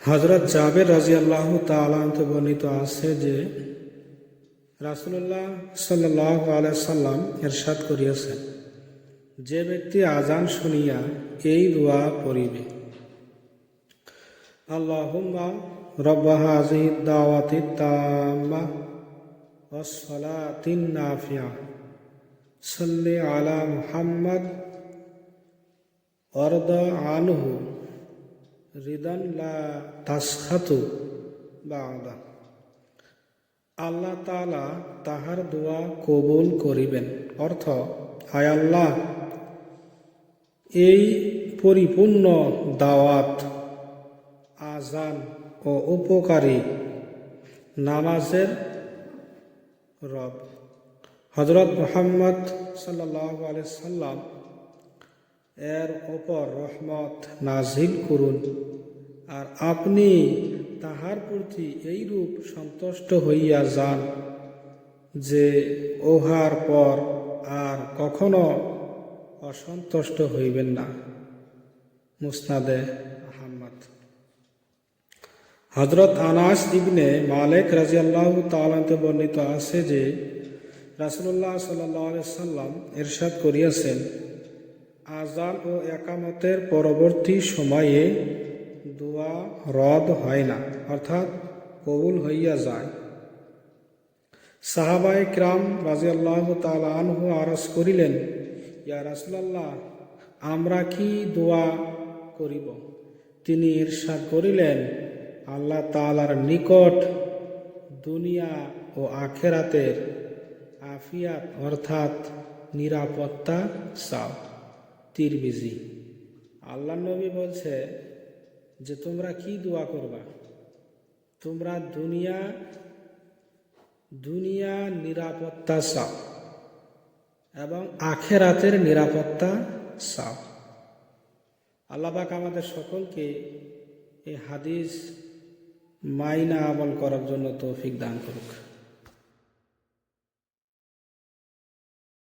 হযরত জাবের রাদিয়াল্লাহু তাআলা হতে বর্ণিত আছে যে রাসূলুল্লাহ সাল্লাল্লাহু আলাইহি সাল্লাম ইরশাদ করিয়াছেন, যে ব্যক্তি আযান শুনিয়া এই দোয়া পড়িবে, আল্লাহুম্মা রব্ব হাযিহিদ দাওয়াতিত তাম্মাহ ওয়াস সালাতিন নাফিয়া সাল্লি আলা মুহাম্মদ ওয়ারদা আনহু রিদান লা তাসখাতু বা'দা। আল্লাহ তাআলা তাহার দোয়া কবুল করিবেন। অর্থ, হায় আল্লাহ, এই পরিপূর্ণ দাওয়াত, আযান ও উপকারী নামাজের রব হযরত মুহাম্মদ সাল্লাল্লাহু আলাইহি সাল্লাম এর ওপর রহমত নাজিল করুন, আর আপনি তাহার প্রতি এইরূপ সন্তুষ্ট হইয়া যান যে উহার পর আর কখনো অসন্তুষ্ট হইবেন না। মুসনাদে আহমদ। হযরত আনাস ইবনে মালিক রাদিয়াল্লাহু তাআলা হতে বর্ণিত আছে যে রাসূলুল্লাহ সাল্লাল্লাহু আলাইহি সাল্লাম ইরশাদ করিয়াছেন, আযান ও ইকামতের পরবর্তী সময়ে দোয়া রদ হয় না, অর্থাৎ কবুল হইয়া যায়। সাহাবায়ে কিরাম রাদিয়াল্লাহু তাআলা আনহু আরজ করিলেন, ইয়া রাসূলুল্লাহ, আমরা কি দোয়া করিব? তিনি ইরশাদ করিলেন, আল্লাহ তাআলার নিকট দুনিয়া ও আখিরাতের আফিয়াত অর্থাৎ নিরাপত্তা চাও। তিরমিজি। আল্লাহ নবী বলছে যে তোমরা কি দোয়া করবা? তোমরা দুনিয়া নিরাপত্তা চাও এবং আখিরাতের নিরাপত্তা চাও। আল্লাহ পাক আমাদের সকলকে এই হাদিস মাইনা আমল করার জন্য তৌফিক দান করুক।